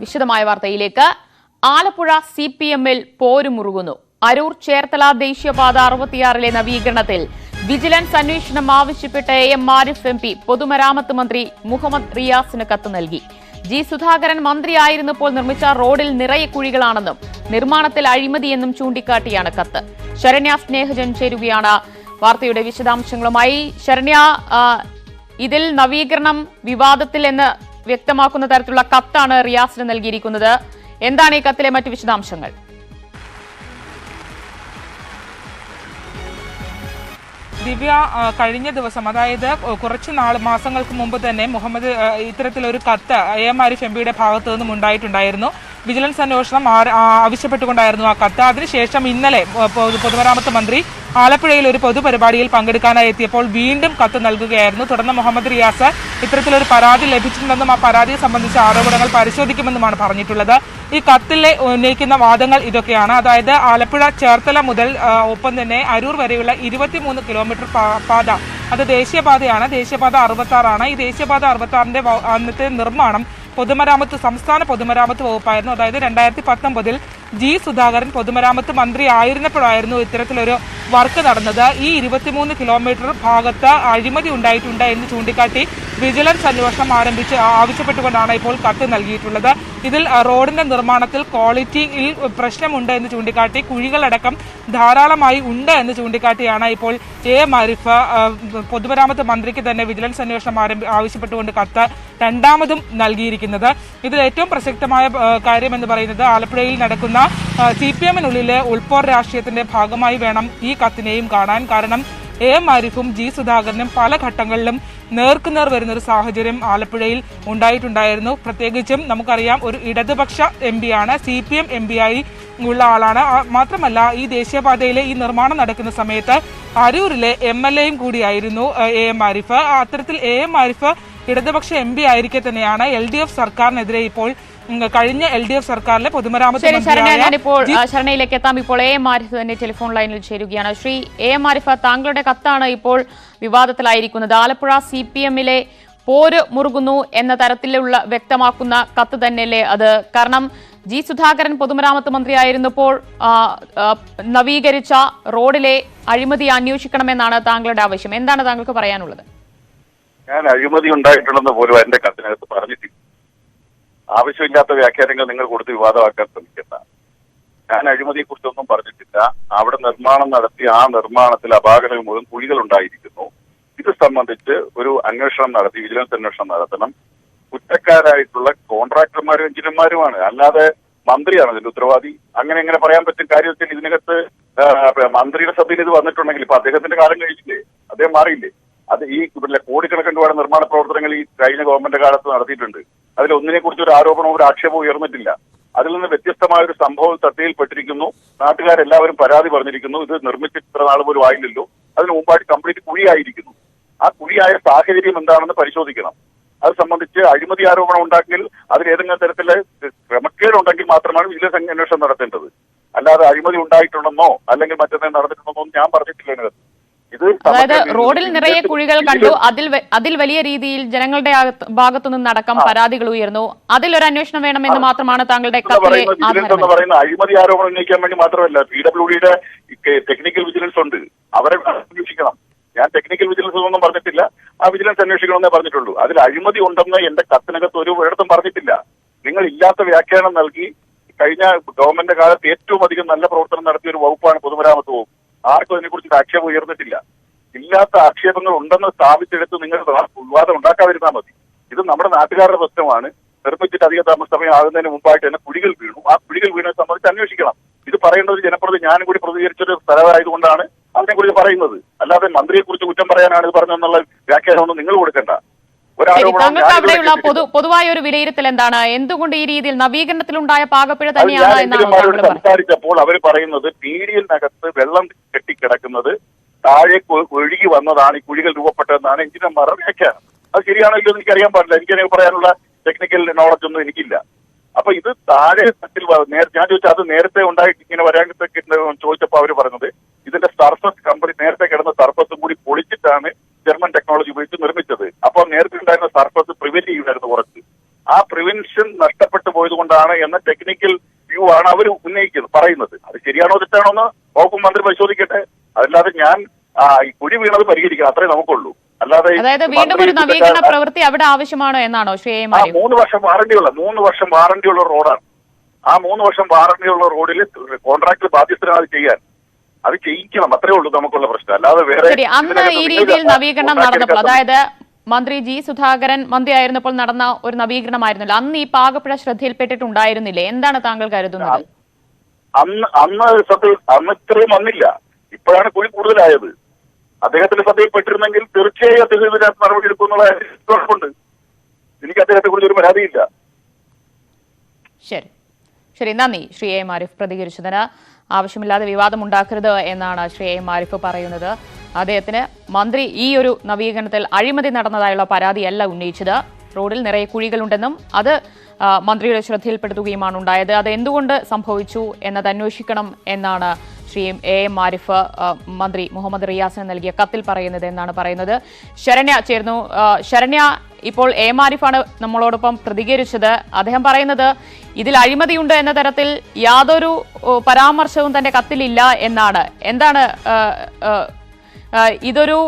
വിശദമായ വാർത്തയിലേക്ക്. ആലപ്പുഴ CPM-ൽ പോരുമുറുകുന്നു. അരൂർ ചേർത്തല ദേശീയപാത 66-ലെ നവീകരണത്തിൽ വിജിലൻസ് അന്വേഷണം ആവശ്യപ്പെട്ട് AM ആരിഫ് MP പൊതുമരാമത്ത് മന്ത്രി മുഹമ്മദ് റിയാസിന് കത്ത് നൽകി. G സുധാകരൻ മന്ത്രിയായിരുന്നപ്പോൾ നിർമ്മിച്ച റോഡിൽ നിറയെ കുഴികളാണെന്നും നിർമ്മാണത്തിൽ അഴിമതിയെന്നും ചൂണ്ടിക്കാട്ടിയാണ് കത്ത്. ശരണ്യ സ്നേഹജൻ ചേരുകയാണ് വാർത്തയുടെ വിശദാംശങ്ങളുമായി. ശരണ്യ, ഇതിൽ നവീകരണം വിവാദത്തിൽ എന്ന് വ്യക്തമാക്കുന്ന തരത്തിലുള്ള കത്താണ് റിയാസിന് നൽകിയിരിക്കുന്നത്. എന്താണ് ഈ കത്തിലെ മറ്റു വിശദാംശങ്ങൾ? ദിവ്യ, കഴിഞ്ഞ ദിവസം, അതായത് കുറച്ച് മാസങ്ങൾക്ക് മുമ്പ് തന്നെ ഇത്തരത്തിലൊരു കത്ത് AM ആരിഫ് MPയുടെ ഭാഗത്തു നിന്നും ഉണ്ടായിട്ടുണ്ടായിരുന്നു. വിജിലൻസ് അന്വേഷണം ആവശ്യപ്പെട്ടുകൊണ്ടായിരുന്നു ആ കത്ത്. അതിനുശേഷം ഇന്നലെ പൊതുമരാമത്ത് മന്ത്രി ആലപ്പുഴയിൽ ഒരു പൊതുപരിപാടിയിൽ പങ്കെടുക്കാനായി എത്തിയപ്പോൾ വീണ്ടും കത്ത് നൽകുകയായിരുന്നു. തുടർന്ന് മുഹമ്മദ് റിയാസ് ഇത്തരത്തിലൊരു പരാതി ലഭിച്ചിട്ടുണ്ടെന്നും ആ പരാതിയെ സംബന്ധിച്ച ആരോപണങ്ങൾ പരിശോധിക്കുമെന്നുമാണ് പറഞ്ഞിട്ടുള്ളത്. ഈ കത്തിൽ ഉന്നയിക്കുന്ന വാദങ്ങൾ ഇതൊക്കെയാണ്. അതായത് ആലപ്പുഴ ചേർത്തല മുതൽ ഒപ്പം തന്നെ അരൂർ വരെയുള്ള 23 കിലോമീറ്റർ പാത, അത് ദേശീയപാതയാണ്. ദേശീയപാത 66 ഈ ദേശീയപാത 66-ന്റെ അന്നത്തെ നിർമ്മാണം സംസ്ഥാന പൊതുമരാമത്ത് വകുപ്പായിരുന്നു. അതായത് 2019-ൽ G സുധാകരൻ പൊതുമരാമത്ത് മന്ത്രി ആയിരുന്നപ്പോഴായിരുന്നു ഇത്തരത്തിലൊരു വർക്ക് നടന്നത്. ഈ 23 കിലോമീറ്റർ ഭാഗത്ത് അഴിമതി ഉണ്ടായിട്ടുണ്ട് എന്ന് ചൂണ്ടിക്കാട്ടി വിജിലൻസ് അന്വേഷണം ആവശ്യപ്പെട്ടുകൊണ്ടാണ് ഇപ്പോൾ കത്ത് നൽകിയിട്ടുള്ളത്. ഇതിൽ റോഡിന്റെ നിർമ്മാണത്തിൽ ക്വാളിറ്റിയിൽ പ്രശ്നമുണ്ട് എന്ന് ചൂണ്ടിക്കാട്ടി കുഴികളടക്കം ധാരാളമായി ഉണ്ട് എന്ന് ചൂണ്ടിക്കാട്ടിയാണ് ഇപ്പോൾ AM ആരിഫ് പൊതുമരാമത്ത് മന്ത്രിക്ക് തന്നെ വിജിലൻസ് അന്വേഷണം ആവശ്യപ്പെട്ടുകൊണ്ട് കത്ത് രണ്ടാമതും നൽകിയിരിക്കുന്നത്. ഇതിൽ ഏറ്റവും പ്രസക്തമായ കാര്യം എന്ന് പറയുന്നത് ആലപ്പുഴയിൽ നടക്കുന്ന CPM-നുള്ളിലെ ഉൾപോർ രാഷ്ട്രീയത്തിന്റെ ഭാഗമായി വേണം ഈ കത്തിനെയും കാണാൻ. കാരണം AM ആരിഫും G സുധാകരനും പല ഘട്ടങ്ങളിലും നേർക്കുനേർ വരുന്നൊരു സാഹചര്യം ആലപ്പുഴയിൽ ഉണ്ടായിട്ടുണ്ടായിരുന്നു. പ്രത്യേകിച്ചും നമുക്കറിയാം, ഒരു ഇടതുപക്ഷ MP-യാണ്, CPM MP ആയി ഉള്ള ആളാണ്. മാത്രമല്ല, ഈ ദേശീയപാതയിലെ ഈ നിർമ്മാണം നടക്കുന്ന സമയത്ത് അരൂരിലെ MLA-യും കൂടിയായിരുന്നു AM ആരിഫ്. അത്തരത്തിൽ AM ആരിഫ് ഇടതുപക്ഷ MP ആയിരിക്കെ തന്നെയാണ് LDF സർക്കാരിനെതിരെ ഇപ്പോൾ കഴിഞ്ഞ LDF സർക്കാരിലെ പൊതുമരാമത്ത് ശരണയിലേക്ക് എത്താം. ഇപ്പോൾ AM ആരിഫ് തന്നെ ടെലിഫോൺ ലൈനിൽ ചേരുകയാണ്. ശ്രീ AM ആരിഫ്, താങ്കളുടെ കത്താണ് ഇപ്പോൾ വിവാദത്തിലായിരിക്കുന്നത്. ആലപ്പുഴ CPM-ലെ പോര് മുറുകുന്നു എന്ന തരത്തിലുള്ള വ്യക്തമാക്കുന്ന കത്ത് തന്നെയല്ലേ അത്? കാരണം G സുധാകരൻ പൊതുമരാമത്ത് മന്ത്രിയായിരുന്നപ്പോൾ നവീകരിച്ച റോഡിലെ അഴിമതി അന്വേഷിക്കണമെന്നാണ് താങ്കളുടെ ആവശ്യം. എന്താണ് താങ്കൾക്ക് പറയാനുള്ളത്? ഞാൻ അഴിമതി ഉണ്ടായിട്ടുണ്ടെന്ന് പോലും എന്റെ കത്തിനകത്ത് പറഞ്ഞിട്ടില്ല. ആവശ്യമില്ലാത്ത വ്യാഖ്യാനങ്ങൾ നിങ്ങൾ കൊടുത്ത് വിവാദമാക്കാൻ ശ്രമിക്കണ്ട. ഞാൻ അഴിമതിയെ കുറിച്ചൊന്നും പറഞ്ഞിട്ടില്ല. അവിടെ നിർമ്മാണം നടത്തി ആ നിർമ്മാണത്തിൽ അപാകതകൾ മൂലം കുഴികൾ ഉണ്ടായിരിക്കുന്നു. ഇത് സംബന്ധിച്ച് ഒരു അന്വേഷണം നടത്തി വിജിലൻസ് അന്വേഷണം നടത്തണം. കുറ്റക്കാരായിട്ടുള്ള കോൺട്രാക്ടർമാരും എഞ്ചിനീയർമാരുമാണ്, അല്ലാതെ മന്ത്രിയാണ് ഇതിന്റെ ഉത്തരവാദി. അങ്ങനെ പറയാൻ പറ്റും. കാര്യത്തിൽ ഇതിനകത്ത് മന്ത്രിയുടെ സഭയിൽ ഇത് വന്നിട്ടുണ്ടെങ്കിൽ ഇപ്പൊ അദ്ദേഹത്തിന്റെ കാലം കഴിച്ചില്ലേ, അദ്ദേഹം മാറിയില്ലേ? അത് ഈ കോടിക്കണക്കിന് രൂപയുടെ നിർമ്മാണ പ്രവർത്തനങ്ങൾ ഈ കഴിഞ്ഞ ഗവൺമെന്റ് കാലത്ത് നടത്തിയിട്ടുണ്ട്. അതിൽ ഒന്നിനെ കുറിച്ച് ഒരു ആരോപണവും ഒരു ആക്ഷേപവും ഉയർന്നിട്ടില്ല. അതിൽ നിന്ന് വ്യത്യസ്തമായ ഒരു സംഭവം ശ്രദ്ധയിൽപ്പെട്ടിരിക്കുന്നു. നാട്ടുകാരെല്ലാവരും പരാതി പറഞ്ഞിരിക്കുന്നു. ഇത് നിർമ്മിച്ചിട്ട് ഇത്ര നാൾ പോലും ആയില്ലല്ലോ, അതിന് മുമ്പായിട്ട് കംപ്ലീറ്റ് കുഴിയായിരിക്കുന്നു. ആ കുഴിയായ സാഹചര്യം എന്താണെന്ന് പരിശോധിക്കണം. അത് സംബന്ധിച്ച് അഴിമതി ആരോപണം ഉണ്ടാക്കിയാൽ അതിലേതെങ്കിലും തരത്തില് ക്രമക്കേടുണ്ടെങ്കിൽ മാത്രമാണ് വിജിലൻസ് അന്വേഷണം നടത്തേണ്ടത്. അല്ലാതെ അഴിമതി ഉണ്ടായിട്ടുണ്ടെന്നോ അല്ലെങ്കിൽ മറ്റെന്തെങ്കിലും നടന്നിട്ടുണ്ടെന്നോ ഞാൻ പറഞ്ഞിട്ടില്ല ഇതിനകത്ത്. അതായത് റോഡിൽ നിറയെ കുഴികൾ കണ്ടു, അതിൽ വലിയ രീതിയിൽ ജനങ്ങളുടെ ഭാഗത്തുനിന്ന് അടക്കം പരാതികൾ ഉയർന്നു, അതിലൊരു അന്വേഷണം വേണമെന്ന് മാത്രമാണ് താങ്കളുടെ കത്തിലെ എന്ന് പറയുന്ന അഴിമതി ആരോപണം ഉന്നയിക്കാൻ വേണ്ടി മാത്രമല്ല. PWDയുടെ ടെക്നിക്കൽ വിജിലൻസ് ഉണ്ട്, അവരെ അന്വേഷിക്കണം. ഞാൻ ടെക്നിക്കൽ വിജിലൻസ് ഒന്നും പറഞ്ഞിട്ടില്ല. ആ വിജിലൻസ് അന്വേഷിക്കണമെന്നേ പറഞ്ഞിട്ടുള്ളൂ. അതിൽ അഴിമതി ഉണ്ടെന്ന് എന്റെ കത്തിനകത്ത് ഒരു ഇടത്തും പറഞ്ഞിട്ടില്ല. നിങ്ങൾ ഇല്ലാത്ത വ്യാഖ്യാനം നൽകി കഴിഞ്ഞ ഗവൺമെന്റ് കാലത്ത് ഏറ്റവും അധികം നല്ല പ്രവർത്തനം നടത്തിയ ഒരു വകുപ്പാണ് പൊതുമരാമത്ത് വകുപ്പ്. ആർക്കും അതിനെക്കുറിച്ച് ആക്ഷേപം ഉയർന്നിട്ടില്ല. ഇല്ലാത്ത ആക്ഷേപങ്ങൾ ഉണ്ടെന്ന് സ്ഥാപിച്ചെടുത്ത് നിങ്ങൾ വിവാദം ഉണ്ടാക്കാതിരുന്നാൽ മതി. ഇത് നമ്മുടെ നാട്ടുകാരുടെ പ്രശ്നമാണ്. നിർമ്മിച്ചിട്ട് അധിക സമയം ആകുന്നതിന് മുമ്പായിട്ട് തന്നെ കുഴികൾ വീണു. ആ കുഴികൾ വീണെ സംബന്ധിച്ച് അന്വേഷിക്കണം. ഇത് പറയേണ്ടത് ജനപ്രതി ഞാനും കൂടി പ്രതികരിച്ചൊരു സ്ഥലമായതുകൊണ്ടാണ് അതിനെക്കുറിച്ച് പറയുന്നത്. അല്ലാതെ മന്ത്രിയെ കുറിച്ച് കുറ്റം പറയാനാണ് ഇത് പറഞ്ഞതെന്നുള്ള വ്യാഖ്യാനമൊന്നും നിങ്ങൾ കൊടുക്കണ്ട. താങ്കൾക്ക് അവിടെയുള്ള പൊതുവായ ഒരു വിലയിരുത്തൽ എന്താണ്? എന്തുകൊണ്ട് ഈ രീതിയിൽ നവീകരണത്തിലുണ്ടായ പാകപ്പിഴ തന്നെയാണ് സംസാരിച്ചപ്പോൾ അവർ പറയുന്നത് പീഡിയലിനകത്ത് വെള്ളം കെട്ടിക്കിടക്കുന്നത് താഴെ ഒഴുകി വന്നതാണ് ഈ കുഴികൾ രൂപപ്പെട്ടതെന്നാണ് എഞ്ചിനീയർമാരുടെ വ്യാഖ്യാനം. അത് ശരിയാണല്ലോ എന്ന് എനിക്കറിയാൻ പാടില്ല. എനിക്ക് പറയാനുള്ള ടെക്നിക്കൽ നോളജ് ഒന്നും എനിക്കില്ല. അപ്പൊ ഇത് താഴെ തട്ടിൽ ഞാൻ ചോദിച്ചാൽ അത് നേരത്തെ ഉണ്ടായിട്ട് ഇങ്ങനെ വരാനൊക്കെ ചോദിച്ചപ്പോൾ അവർ പറഞ്ഞത് ഇതിന്റെ സർഫസ് കമ്പനി നേരത്തെ കിടന്ന സർഫസും കൂടി പൊളിച്ചിട്ടാണ് ജർമ്മൻ ടെക്നോളജി ഉപയോഗിച്ച് നിർമ്മിച്ചത്. അപ്പോൾ നേരത്തെ ഉണ്ടായിരുന്ന സർഫസ് പ്രിവെന്റ് ചെയ്യുമായിരുന്നു കുറച്ച്. ആ പ്രിവെൻഷൻ നഷ്ടപ്പെട്ടു പോയത് കൊണ്ടാണ് എന്ന ടെക്നിക്കൽ വ്യൂ ആണ് അവർ പറയുന്നത്. അത് ശരിയാണോ തെറ്റാണോ എന്ന് വകുപ്പ് മന്ത്രി പരിശോധിക്കട്ടെ. അതല്ലാതെ ഞാൻ ഈ കുഴി വീണത് പരിഹരിക്കണം, അത്രേ നമുക്കുള്ളൂ. അല്ലാതെ അതായത് വീണ്ടും ഒരു നവീകരണ പ്രവൃത്തി അവിടെ ആവശ്യമാണോ എന്നാണോ ശ്രീ എ. 3 വർഷം വാറണ്ടിയുള്ള റോഡാണ്. ആ 3 വർഷം വാറണ്ടിയുള്ള റോഡിൽ കോൺട്രാക്ടർ ബാധ്യസ്ഥരാണ് അത് ചെയ്യാൻ. അത് ചെയ്യിക്കണം, അത്രേ ഉള്ളൂ നമുക്കുള്ള പ്രശ്നം. അല്ലാതെ വേറെ അന്ന് ഈ രീതിയിൽ നവീകരണം നടന്നപ്പോൾ, അതായത് മന്ത്രി ജി സുധാകരൻ മന്ത്രിയായിരുന്നപ്പോൾ നടന്ന ഒരു നവീകരണമായിരുന്നല്ലോ, അന്ന് ഈ പാകപ്പിഴ ശ്രദ്ധയിൽപ്പെട്ടിട്ടുണ്ടായിരുന്നില്ലേ? എന്താണ് താങ്കൾ കരുതുന്നത്? അന്ന് ഇത്രയും വന്നില്ല, ഇപ്പോഴാണ് കുഴി കൂടുതലായത്. അദ്ദേഹത്തിന്റെ ശ്രദ്ധയിൽപ്പെട്ടിരുന്നെങ്കിൽ തീർച്ചയായും അദ്ദേഹം ഇതിനകത്ത് നടപടി എടുക്കുന്നുള്ള ഉറപ്പുണ്ട്. എനിക്ക് അദ്ദേഹത്തെ കുറിച്ച് ഒരു പരാതിയില്ല. ശരി, നന്ദി ശ്രീ എ. ആരിഫ് പ്രതികരിച്ചതിന്. ആവശ്യമില്ലാതെ വിവാദമുണ്ടാക്കരുത് എന്നാണ് ശ്രീ എ. ആരിഫ് പറയുന്നത്. അദ്ദേഹത്തിന് മന്ത്രി ഈ ഒരു നവീകരണത്തിൽ അഴിമതി നടന്നതായുള്ള പരാതിയല്ല ഉന്നയിച്ചത്. റോഡിൽ നിറയെ കുഴികളുണ്ടെന്നും അത് മന്ത്രിയുടെ ശ്രദ്ധയിൽപ്പെടുത്തുകയുമാണ് ഉണ്ടായത്. അത് എന്തുകൊണ്ട് സംഭവിച്ചു എന്നത് അന്വേഷിക്കണം എന്നാണ് ശ്രീ എ. ആരിഫ് മന്ത്രി മുഹമ്മദ് റിയാസിന് നൽകിയ കത്തിൽ പറയുന്നത് എന്നാണ് പറയുന്നത്. ശരണ്യ ചേർന്നു. ശരണ്യ, ഇപ്പോൾ എ. ആരിഫാണ് നമ്മളോടൊപ്പം പ്രതികരിച്ചത്. അദ്ദേഹം പറയുന്നത് ഇതിൽ അഴിമതിയുണ്ട് എന്ന തരത്തിൽ യാതൊരു പരാമർശവും തന്റെ കത്തിലില്ല എന്നാണ്. എന്താണ് ഇതൊരു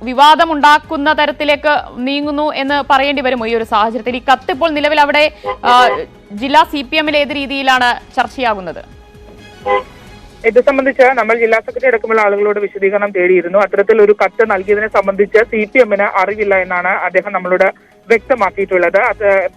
വിവാദമുണ്ടാക്കുന്ന തരത്തിലേക്ക് നീങ്ങുന്നു എന്ന് പറയേണ്ടി വരുമോ ഈ ഒരു സാഹചര്യത്തിൽ? ഈ കത്ത് ഇപ്പോൾ നിലവിൽ അവിടെ ജില്ലാ CPM ഏത് രീതിയിലാണ് ചർച്ചയാകുന്നത്? ഇത് സംബന്ധിച്ച് നമ്മൾ ജില്ലാ സെക്രട്ടറി അടക്കമുള്ള ആളുകളോട് വിശദീകരണം തേടിയിരുന്നു. അത്തരത്തിൽ ഒരു കത്ത് നൽകിയതിനെ സംബന്ധിച്ച് CPM അറിവില്ല എന്നാണ് അദ്ദേഹം നമ്മളോട് വ്യക്തമാക്കിയിട്ടുള്ളത്.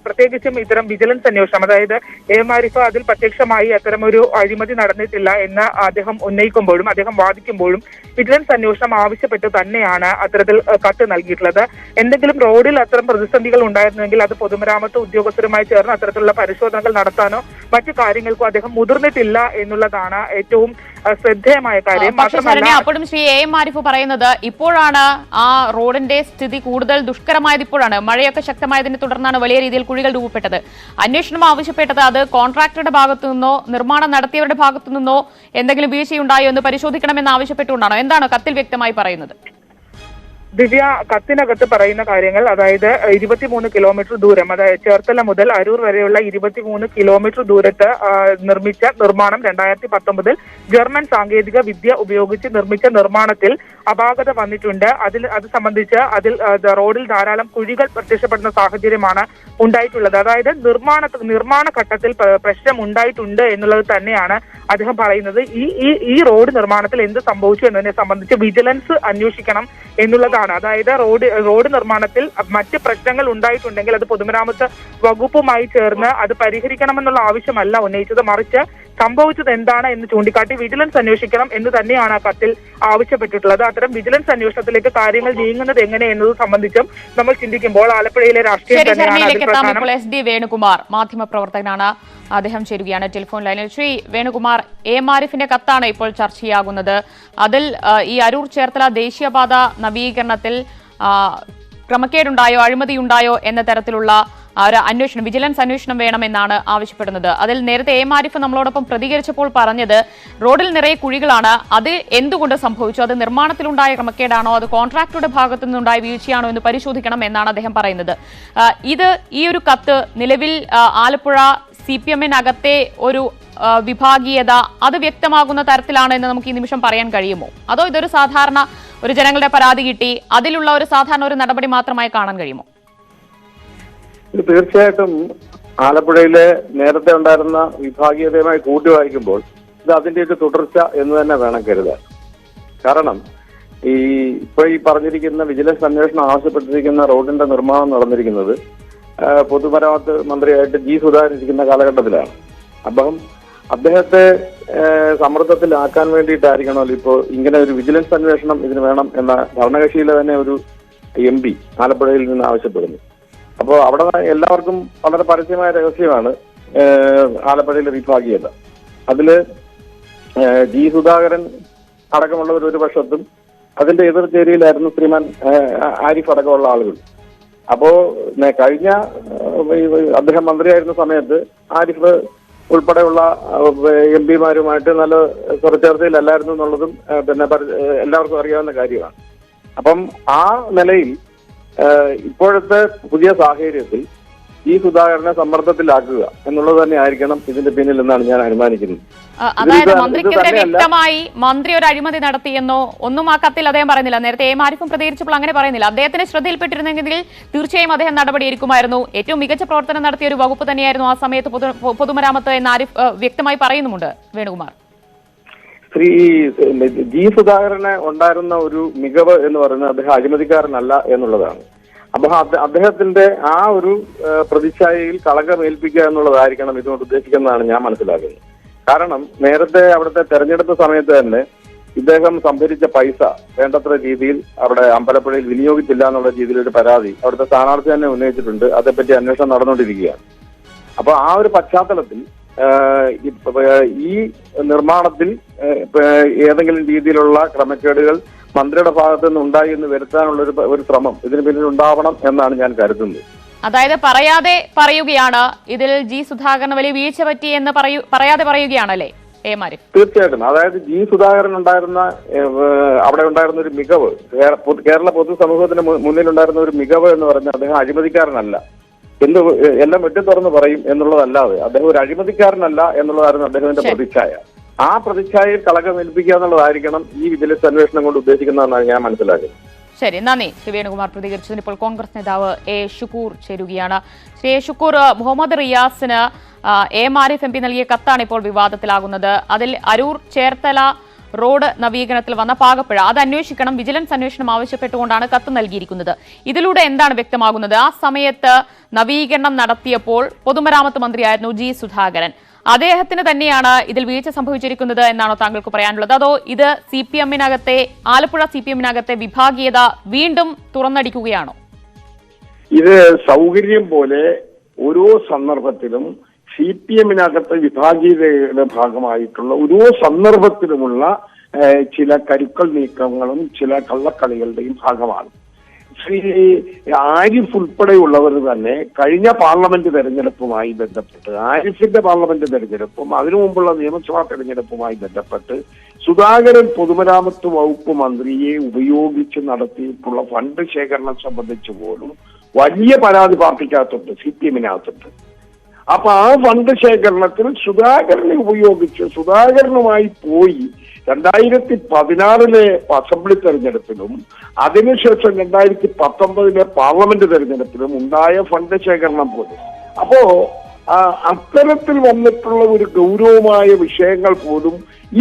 പ്രത്യേകിച്ചും ഇത്തരം വിജിലൻസ് അന്വേഷണം, അതായത് എ. ആരിഫ് അതിൽ പ്രത്യക്ഷമായി അത്തരമൊരു അഴിമതി നടന്നിട്ടില്ല എന്ന് അദ്ദേഹം ഉന്നയിക്കുമ്പോഴും അദ്ദേഹം വാദിക്കുമ്പോഴും വിജിലൻസ് അന്വേഷണം ആവശ്യപ്പെട്ട് തന്നെയാണ് അത്തരത്തിൽ കത്ത് നൽകിയിട്ടുള്ളത്. എന്തെങ്കിലും റോഡിൽ അത്തരം പ്രതിസന്ധികൾ ഉണ്ടായിരുന്നെങ്കിൽ അത് പൊതുമരാമത്ത് ഉദ്യോഗസ്ഥരുമായി ചേർന്ന് അത്തരത്തിലുള്ള പരിശോധനകൾ നടത്താനോ മറ്റു കാര്യങ്ങൾക്കോ അദ്ദേഹം മുതിർന്നിട്ടില്ല എന്നുള്ളതാണ് ഏറ്റവും ശ്രദ്ധേയമായ കാര്യം. അപ്പോഴും ശ്രീ എ. ആരിഫ് പറയുന്നത് ഇപ്പോഴാണ് ആ റോഡിന്റെ സ്ഥിതി കൂടുതൽ ദുഷ്കരമായത്. ഇപ്പോഴാണ് മഴയൊക്കെ ശക്തമായതിനെ തുടർന്നാണ് വലിയ രീതിയിൽ കുഴികൾ രൂപപ്പെട്ടത്. അന്വേഷണം ആവശ്യപ്പെട്ടത് അത് കോൺട്രാക്ടറുടെ ഭാഗത്തു നിന്നോ നിർമ്മാണം നടത്തിയവരുടെ ഭാഗത്തു നിന്നോ എന്തെങ്കിലും വീഴ്ചയുണ്ടായോ എന്ന് പരിശോധിക്കണമെന്ന് ആവശ്യപ്പെട്ടുകൊണ്ടാണോ? എന്താണ് കത്തിൽ വ്യക്തമായി പറയുന്നത്? ദിവ്യ, കത്തിനകത്ത് പറയുന്ന കാര്യങ്ങൾ, അതായത് 23 കിലോമീറ്റർ ദൂരം, അതായത് ചേർത്തല മുതൽ അരൂർ വരെയുള്ള 23 കിലോമീറ്റർ ദൂരത്ത് നിർമ്മിച്ച നിർമ്മാണം 2019 ജർമ്മൻ സാങ്കേതിക വിദ്യ ഉപയോഗിച്ച് നിർമ്മിച്ച നിർമ്മാണത്തിൽ അപാകത വന്നിട്ടുണ്ട്. അത് സംബന്ധിച്ച് റോഡിൽ ധാരാളം കുഴികൾ പ്രത്യക്ഷപ്പെടുന്ന സാഹചര്യമാണ് ഉണ്ടായിട്ടുള്ളത്. അതായത് നിർമ്മാണ ഘട്ടത്തിൽ പ്രശ്നം ഉണ്ടായിട്ടുണ്ട് എന്നുള്ളത് തന്നെയാണ് അദ്ദേഹം പറയുന്നത്. ഈ റോഡ് നിർമ്മാണത്തിൽ എന്ത് സംഭവിച്ചു എന്നതിനെ സംബന്ധിച്ച് വിജിലൻസ് അന്വേഷിക്കണം എന്നുള്ളതാണ്. അതായത് റോഡ് നിർമ്മാണത്തിൽ മറ്റ് പ്രശ്നങ്ങൾ ഉണ്ടായിട്ടുണ്ടെങ്കിൽ അത് പൊതുമരാമത്ത് വകുപ്പുമായി ചേർന്ന് അത് പരിഹരിക്കണമെന്നുള്ള ആവശ്യമല്ല ഉന്നയിച്ചത്, മറിച്ച് സംഭവിച്ചത് എന്താണ് എന്ന് ചൂണ്ടിക്കാട്ടി വിജിലൻസ് അന്വേഷിക്കണം എന്ന് തന്നെയാണ് ആ കത്തിൽ ആവശ്യപ്പെട്ടിട്ടുള്ളത്. അത്തരം വിജിലൻസ് അന്വേഷണത്തിലേക്ക് കാര്യങ്ങൾ നീങ്ങുന്നത് എങ്ങനെ എന്നത് സംബന്ധിച്ചും നമ്മൾ ചിന്തിക്കുമ്പോൾ ആലപ്പുഴയിലെ രാഷ്ട്രീയം തന്നെയാണ്. SD വേണുകുമാർ മാധ്യമപ്രവർത്തകനാണ്, അദ്ദേഹം ചേരുകയാണ് ടെലിഫോൺ ലൈനിൽ. ശ്രീ വേണുകുമാർ, എ. ആരിഫിന്റെ കത്താണ് ഇപ്പോൾ ചർച്ചയാകുന്നത്. അതിൽ ഈ അരൂർ ചേർത്തല ദേശീയപാത നവീകരണത്തിൽ ക്രമക്കേടുണ്ടായോ അഴിമതിയുണ്ടായോ എന്ന തരത്തിലുള്ള ഒരു അന്വേഷണം, വിജിലൻസ് അന്വേഷണം വേണമെന്നാണ് ആവശ്യപ്പെടുന്നത്. അതിൽ നേരത്തെ എ. ആരിഫ് നമ്മളോടൊപ്പം പ്രതികരിച്ചപ്പോൾ പറഞ്ഞത് റോഡിൽ നിറയെ കുഴികളാണ്, അത് എന്തുകൊണ്ട് സംഭവിച്ചു, അത് നിർമ്മാണത്തിലുണ്ടായ ക്രമക്കേടാണോ അത് കോൺട്രാക്ടറുടെ ഭാഗത്തു നിന്നുണ്ടായ വീഴ്ചയാണോ എന്ന് പരിശോധിക്കണം എന്നാണ് അദ്ദേഹം പറയുന്നത്. ഈ ഒരു കത്ത് നിലവിൽ ആലപ്പുഴ CPM-നകത്തെ ഒരു വിഭാഗീയത അത് വ്യക്തമാകുന്ന തരത്തിലാണ് എന്ന് നമുക്ക് ഈ നിമിഷം പറയാൻ കഴിയുമോ? അതോ ഇതൊരു സാധാരണ ഒരു ജനങ്ങളുടെ പരാതി കിട്ടി അതിലുള്ള ഒരു സാധാരണ ഒരു നടപടി മാത്രമായി കാണാൻ കഴിയുമോ? തീർച്ചയായിട്ടും ആലപ്പുഴയിലെ നേരത്തെ ഉണ്ടായിരുന്ന വിഭാഗീയതയുമായി കൂട്ടി വായിക്കുമ്പോൾ ഇത് അതിന്റെ ഒരു തുടർച്ച എന്ന് തന്നെ വേണം കരുതാൻ. കാരണം ഇപ്പൊ ഈ പറഞ്ഞിരിക്കുന്ന വിജിലൻസ് അന്വേഷണം ആവശ്യപ്പെട്ടിരിക്കുന്ന റോഡിന്റെ നിർമ്മാണം നടന്നിരിക്കുന്നത് പൊതുമരാമത്ത് മന്ത്രിയായിട്ട് ജി സുധാകരൻ ഇരിക്കുന്ന കാലഘട്ടത്തിലാണ്. അപ്പം അദ്ദേഹത്തെ സമ്മർദ്ദത്തിലാക്കാൻ വേണ്ടിയിട്ടായിരിക്കണമല്ലോ ഇപ്പോൾ ഇങ്ങനെ ഒരു വിജിലൻസ് അന്വേഷണം ഇതിന് വേണം എന്ന ഭരണകക്ഷിയിലെ തന്നെ ഒരു MP ആലപ്പുഴയിൽ നിന്ന് ആവശ്യപ്പെടുന്നു. അപ്പോൾ അവിടെ എല്ലാവർക്കും വളരെ പരസ്യമായ രഹസ്യമാണ് ആലപ്പുഴയിലെ വിഭാഗീയത. അതില് ജി സുധാകരൻ അടക്കമുള്ളവർ ഒരു പക്ഷത്തും അതിന്റെ എതിർചേരിയിലായിരുന്നു ശ്രീമാൻ ആരിഫ് അടക്കമുള്ള ആളുകൾ. അപ്പോ കഴിഞ്ഞ അദ്ദേഹം മന്ത്രിയായിരുന്ന സമയത്ത് ആരിഫ് ഉൾപ്പെടെയുള്ള MP-മാരുമായിട്ട് നല്ല ചർച്ചയിലല്ലായിരുന്നു എന്നുള്ളതും പിന്നെ എല്ലാവർക്കും അറിയാവുന്ന കാര്യമാണ്. അപ്പം ആ നിലയിൽ ഇപ്പോഴത്തെ പുതിയ സാഹചര്യത്തിൽ ഈ സുധാകരനെ സമ്മർദ്ദത്തിലാക്കുക എന്നുള്ളത് തന്നെ ആയിരിക്കണം ഇതിന്റെ പിന്നിൽ എന്നാണ് ഞാൻ അനുമാനിക്കുന്നത്. അതായത് മന്ത്രിക്കെതിരെ വ്യക്തമായി മന്ത്രി ഒരു അഴിമതി നടത്തിയെന്നോ ഒന്നും ആ കത്തിൽ അദ്ദേഹം പറയുന്നില്ല. നേരത്തെ എം ആരിഫും പ്രതികരിച്ചപ്പോൾ അങ്ങനെ പറയുന്നില്ല. അദ്ദേഹത്തിന് ശ്രദ്ധയിൽപ്പെട്ടിരുന്നെങ്കിൽ തീർച്ചയായും അദ്ദേഹം നടപടിയെടുക്കുമായിരുന്നു. ഏറ്റവും മികച്ച പ്രവർത്തനം നടത്തിയ ഒരു വകുപ്പ് തന്നെയായിരുന്നു ആ സമയത്ത് പൊതുമരാമത്ത് എന്ന് ആരിഫ് വ്യക്തമായി പറയുന്നുമുണ്ട്. വേണുകുമാർ, ശ്രീ ജി സുധാകരന് ഉണ്ടായിരുന്ന ഒരു മികവ് എന്ന് പറയുന്നത് അദ്ദേഹം അഴിമതിക്കാരനല്ല എന്നുള്ളതാണ്. അപ്പൊ അദ്ദേഹത്തിന്റെ ആ ഒരു പ്രതിച്ഛായയിൽ കളങ്കമേൽപ്പിക്കുക എന്നുള്ളതായിരിക്കണം ഇതുകൊണ്ട് ഉദ്ദേശിക്കുന്നതാണ് ഞാൻ മനസ്സിലാക്കുന്നത്. കാരണം നേരത്തെ അവിടുത്തെ തെരഞ്ഞെടുപ്പ് സമയത്ത് തന്നെ ഇദ്ദേഹം സംഭരിച്ച പൈസ വേണ്ടത്ര രീതിയിൽ അവിടെ അമ്പലപ്പുഴയിൽ വിനിയോഗിച്ചില്ല എന്നുള്ള രീതിയിൽ ഒരു പരാതി അവിടുത്തെ സ്ഥാനാർത്ഥി തന്നെ ഉന്നയിച്ചിട്ടുണ്ട്. അതേപ്പറ്റി അന്വേഷണം നടന്നുകൊണ്ടിരിക്കുകയാണ്. അപ്പൊ ആ ഒരു പശ്ചാത്തലത്തിൽ ഈ നിർമ്മാണത്തിൽ ഏതെങ്കിലും രീതിയിലുള്ള ക്രമക്കേടുകൾ മന്ത്രിയുടെ ഭാഗത്തു നിന്ന് ഉണ്ടായി എന്ന് വരുത്താനുള്ള ഒരു ശ്രമം ഇതിന് പിന്നിൽ ഉണ്ടാവണം എന്നാണ് ഞാൻ കരുതുന്നത്. അതായത് പറയാതെ പറയുകയാണ്, ഇതിൽ ജി സുധാകരന് വലിയ വീഴ്ച പറ്റി എന്ന് പറയാതെ പറയുകയാണല്ലേ എ ആരിഫ്? തീർച്ചയായിട്ടും. അതായത് ജി സുധാകരൻ ഉണ്ടായിരുന്ന അവിടെ ഉണ്ടായിരുന്ന ഒരു മികവ്, കേരള പൊതുസമൂഹത്തിന് മുന്നിലുണ്ടായിരുന്ന ഒരു മികവ് എന്ന് പറഞ്ഞാൽ അദ്ദേഹം അഴിമതിക്കാരനല്ല എന്ന് എല്ലാം വെട്ടി തുറന്ന് പറയും എന്നുള്ളതല്ലാതെ അദ്ദേഹം ഒരു അഴിമതിക്കാരനല്ല എന്നുള്ളതായിരുന്നു അദ്ദേഹത്തിന്റെ പ്രതിച്ഛായ. ആ പ്രതിച്ഛായയിൽ കളങ്കമേൽപ്പിക്കുക എന്നുള്ളതായിരിക്കണം ഈ വിജിലൻസ് അന്വേഷണം കൊണ്ട് ഉദ്ദേശിക്കുന്നതെന്നാണ് ഞാൻ മനസ്സിലാക്കുന്നത്. ശരി, നന്ദി ശ്രീ വേണുകുമാർ പ്രതികരിച്ചതിന്. ഇപ്പോൾ കോൺഗ്രസ് നേതാവ് എ ഷുക്കൂർ ചേരുകയാണ്. ശ്രീ എ ഷുക്കൂർ, മുഹമ്മദ് റിയാസിന് എ ആരിഫ് എം പി നൽകിയ കത്താണ് ഇപ്പോൾ വിവാദത്തിലാകുന്നത്. അതിൽ അരൂർ ചേർത്തല റോഡ് നവീകരണത്തിൽ വന്ന പാകപ്പിഴ അത് അന്വേഷിക്കണം, വിജിലൻസ് അന്വേഷണം ആവശ്യപ്പെട്ടുകൊണ്ടാണ് കത്ത് നൽകിയിരിക്കുന്നത്. ഇതിലൂടെ എന്താണ് വ്യക്തമാകുന്നത്? ആ സമയത്ത് നവീകരണം നടത്തിയപ്പോൾ പൊതുമരാമത്ത് മന്ത്രിയായിരുന്നു ജി സുധാകരൻ. അദ്ദേഹത്തിന് തന്നെയാണ് ഇതിൽ വീഴ്ച സംഭവിച്ചിരിക്കുന്നത് എന്നാണോ താങ്കൾക്ക് പറയാനുള്ളത്? അതോ ഇത് CPM-നകത്തെ ആലപ്പുഴ CPM-നകത്തെ വിഭാഗീയത വീണ്ടും തുറന്നടിക്കുകയാണോ? ഇത് സൗകര്യം പോലെ ഓരോ സന്ദർഭത്തിലും CPM-നകത്തെ വിഭാഗീയതയുടെ ഭാഗമായിട്ടുള്ള ഓരോ സന്ദർഭത്തിലുമുള്ള ചില കരുക്കൾ നീക്കങ്ങളും ചില കള്ളക്കളികളുടെയും ഭാഗമാണ്. ശ്രീ ആരിഫ് ഉൾപ്പെടെയുള്ളവർ തന്നെ കഴിഞ്ഞ പാർലമെന്റ് തെരഞ്ഞെടുപ്പുമായി ബന്ധപ്പെട്ട്, ആരിഫിന്റെ പാർലമെന്റ് തെരഞ്ഞെടുപ്പും അതിനു മുമ്പുള്ള നിയമസഭാ തെരഞ്ഞെടുപ്പുമായി ബന്ധപ്പെട്ട് സുധാകരൻ പൊതുമരാമത്ത് വകുപ്പ് മന്ത്രിയെ ഉപയോഗിച്ച് നടത്തിയിട്ടുള്ള ഫണ്ട് ശേഖരണം സംബന്ധിച്ച് പോലും വലിയ പരാതി പാർട്ടിക്കകത്തുണ്ട്, CPM-നകത്തുണ്ട്. അപ്പൊ ആ ഫണ്ട് ശേഖരണത്തിൽ സുധാകരനെ ഉപയോഗിച്ച് സുധാകരനുമായി പോയി 2016 അസംബ്ലി തെരഞ്ഞെടുപ്പിലും അതിനുശേഷം 2019 പാർലമെന്റ് തെരഞ്ഞെടുപ്പിലും ഉണ്ടായ ഫണ്ട് ശേഖരണം പോലും. അപ്പോ അത്തരത്തിൽ വന്നിട്ടുള്ള ഒരു ഗൗരവമായ വിഷയങ്ങൾ പോലും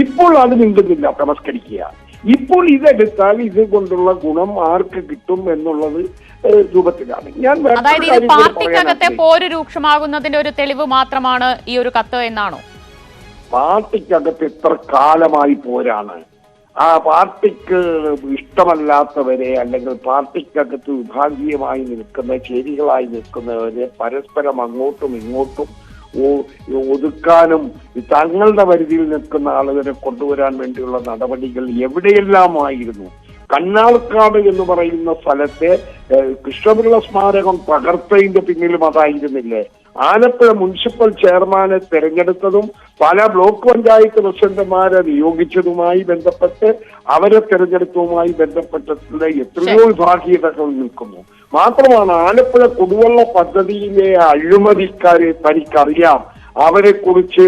ഇപ്പോൾ അത് മിണ്ടുന്നില്ല, തമസ്കരിക്കുക. ഇപ്പോൾ ഇതെടുത്താൽ ഇത് കൊണ്ടുള്ള ഗുണം ആർക്ക് കിട്ടും എന്നുള്ളത് രൂപത്തിലാണ് അതായത് ഇത് പാർട്ടിക്കകത്തെ പോര് രൂക്ഷമാകുന്നതിന്റെ ഒരു തെളിവ് മാത്രമാണ് ഈ ഒരു കത്ത് എന്നാണോ? പാർട്ടിക്കകത്ത് എത്ര കാലമായി പോരാണ്. ആ പാർട്ടിക്ക് ഇഷ്ടമല്ലാത്തവരെ അല്ലെങ്കിൽ പാർട്ടിക്കകത്ത് വിഭാഗീയമായി നിൽക്കുന്ന, ചേരികളായി നിൽക്കുന്നവരെ പരസ്പരം അങ്ങോട്ടും ഇങ്ങോട്ടും ഒതുക്കാനും തങ്ങളുടെ പരിധിയിൽ നിൽക്കുന്ന ആളുകളെ കൊണ്ടുവരാൻ വേണ്ടിയുള്ള നടപടികൾ എവിടെയെല്ലാമായിരുന്നു. കണ്ണാർക്കാട് എന്ന് പറയുന്ന സ്ഥലത്തെ കൃഷ്ണപിള്ള സ്മാരകം തകർത്തതിന്റെ പിന്നിലും അതായിരുന്നില്ലേ? ആലപ്പുഴ മുനിസിപ്പൽ ചെയർമാനെ തെരഞ്ഞെടുത്തതും പല ബ്ലോക്ക് പഞ്ചായത്ത് പ്രസിഡന്റുമാരെ നിയോഗിച്ചതുമായി ബന്ധപ്പെട്ട് അവരെ തെരഞ്ഞെടുത്തതുമായി ബന്ധപ്പെട്ടിട്ടുള്ള എത്രയോ വിഭാഗീയതകൾ നിൽക്കുന്നു. മാത്രമാണ് ആലപ്പുഴ കുടിവെള്ള പദ്ധതിയിലെ അഴിമതിക്കാരെ തനിക്കറിയാം. അവരെ കുറിച്ച്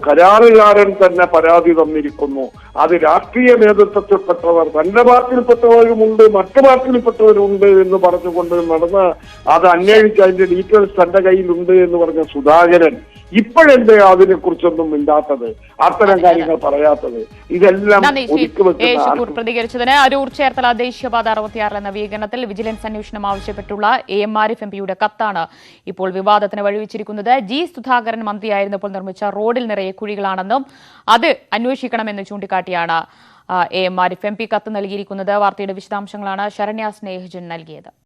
കരാറുകാരൻ തന്നെ പരാതി തന്നിരിക്കുന്നു. അത് രാഷ്ട്രീയ നേതൃത്വത്തിൽപ്പെട്ടവർ, തന്റെ പാർട്ടിയിൽപ്പെട്ടവരുമുണ്ട് മറ്റു പാർട്ടിയിൽപ്പെട്ടവരുണ്ട് എന്ന് പറഞ്ഞുകൊണ്ട് നടന്ന് അത് അന്വേഷിച്ച് അതിന്റെ ഡീറ്റെയിൽസ് തന്റെ കയ്യിലുണ്ട് എന്ന് പറഞ്ഞ സുധാകരൻ ഇപ്പോഴെന്തേ അതിനെ കുറിച്ചൊന്നും മിണ്ടാത്തത്, അത്തരം കാര്യങ്ങൾ പറയാത്തത്? ഇതെല്ലാം പ്രതികരിച്ചതിന്. അരൂർ ചേർത്തല ദേശീയപാത 66 നവീകരണത്തിൽ വിജിലൻസ് അന്വേഷണം ആവശ്യപ്പെട്ടുള്ള എം ആരിഫ് എം പിയുടെ കത്താണ് ഇപ്പോൾ വിവാദത്തിന് വഴിവെച്ചിരിക്കുന്നത്. ജി സുധാകരൻ മന്ത്രിയായിരുന്നപ്പോൾ നിർമ്മിച്ച റോഡിൽ നിറയെ കുഴികളാണെന്നും അത് അന്വേഷിക്കണമെന്ന് ചൂണ്ടിക്കാട്ടിയാണ് എം ആരിഫ് എം പി കത്ത് നൽകിയിരിക്കുന്നത്. വാർത്തയുടെ വിശദാംശങ്ങളാണ് ശരണ്യ സ്നേഹജൻ നൽകിയത്.